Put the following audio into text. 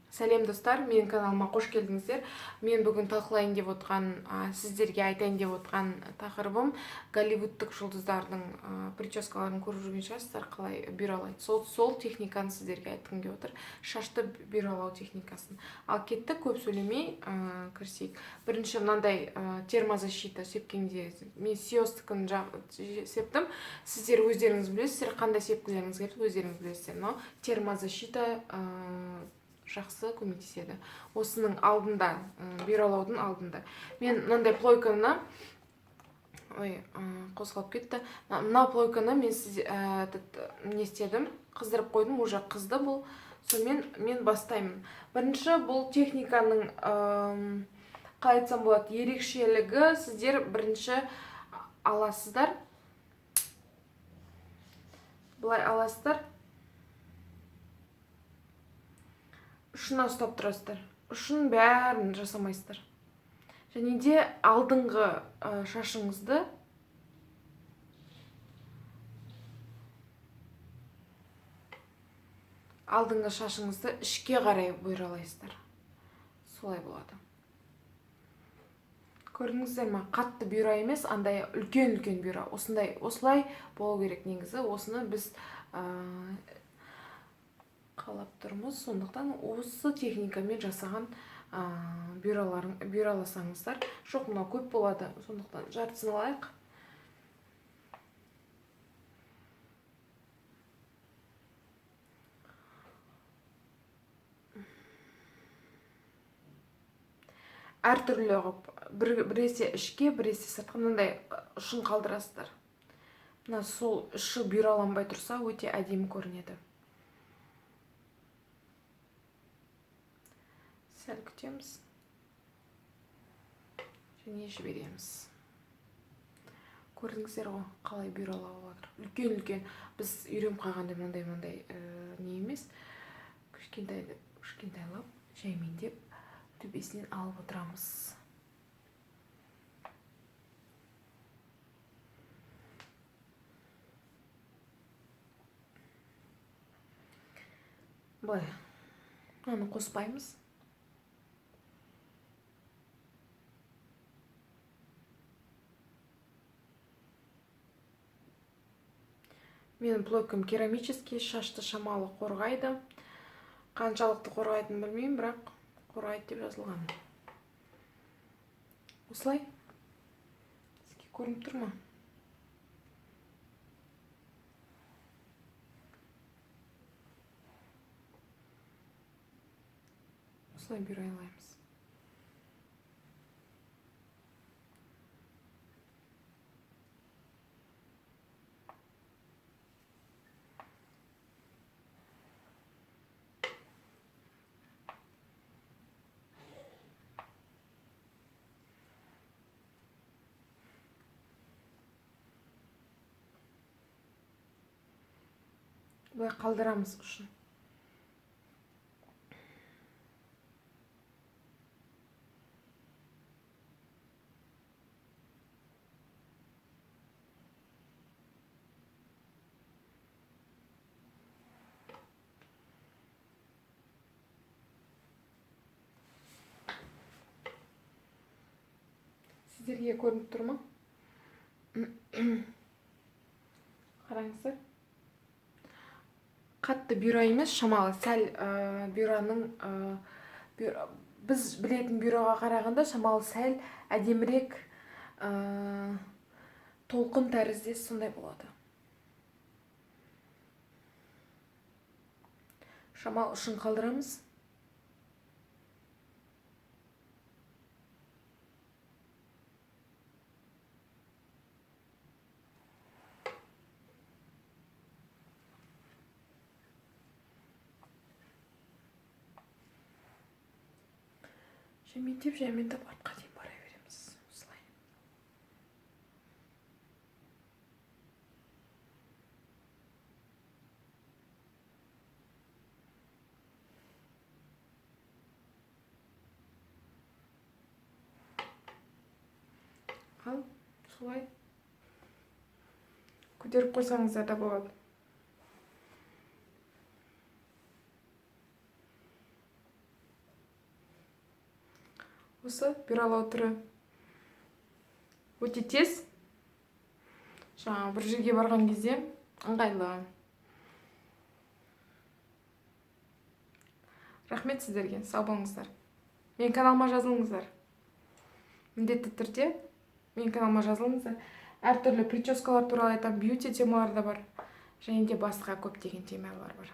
Сәлем достар, менің каналыма қош келдіңіздер. Мен бүгін талқылайын деп отқан, сіздерге айтайын деп отқан тақырыбым голливудтық жұлдыздардың прическаларын көріп жүрген шығарсыздар, қалай бюролайды. Сол техниканы сіздерге айтқым келіп отыр. Шашты бюролау техникасын. Ал кеттік, көп сөйлемей кірісейік. Бірінші мынандай термозащита сепкенде мен сиостікін септім. Сіздер өздеріңіз білесіздер, қандай сепкілеріңіз керек, өздеріңіз білесіздер. Но термозащита жақсы көмектеседі. Осының алдында, бюролаудың алдында. Мен мынандай плойканы, қозғалып кетті. Мына плойканы мен не істедім, қыздырып қойдым, уже қызды бұл. Сонымен мен бастаймын. Бірінші бұл техниканың қалай айтсам болады, ерекшелігі, сіздер бірінші аласыздар. Былай аласыздар. Ұшына ұстап тұрасыздар. Ұшын бәрін жасамайсыздар. Және де алдыңғы шашыңызды ішке қарай бұйралайсыздар. Солай болады. Көрдіңіздер ме? Қатты бюро емес, андай үлкен бюро. Осылай болу керек негізі. Осыны біз қалап тұрмыз. Сондықтан осы техникамен жасаған бюроласаңыздар. Жоқ, мынау көп болады. Сондықтан жартысын алайық. Әртүрлі ғып, біресе ішке, біресе сыртқа, мынандай ұшын қалдырасыздар. Мына сол ұшы бюроланбай тұрса, өте әдемі көрінеді. Сәл күтеміз. Және жібереміз. Көрдіңіздер ғой, қалай бюролауы жатыр. Үлкен. Біз үйреніп қалғанда мынандай не емес. Кішкентайлап, жаймендеп, төбесінен алып отырамыз. Былай, оны қоспаймыз. Менің плойкам керамический, шашты шамалы қорғайды. Қаншалықты қорғайтынын білмеймін, бірақ қорғайды деп жазылған. Осылай. Сізге көрініп тұр ма? Осылай бюролаймыз. Бұлай қалдырамыз ұшын. Сіздерге көрініп тұр ма? Қараңыздар. Қатты бюро емес, шамалы сәл бюроның біз білетін бюроға қарағанда шамалы сәл әдемірек толқын тәріздес сондай болады. Шамал ұшын қалдырамыз. Жәмендеп артқа дейін бара береміз. Осылай. Ал, солай. Көтеріп қойсаңыздар да болады. осы бюролау түрі өте тез, жаңағы бір жерге барған кезде ыңғайлы. Рахмет сіздерге, сау болыңыздар. Менің каналыма жазылыңыздар. Міндетті түрде менің каналыма жазылыңыздар. Әртүрлі прическалар туралы айтам, бьюти темалар да бар, және де басқа көптеген темалар бар.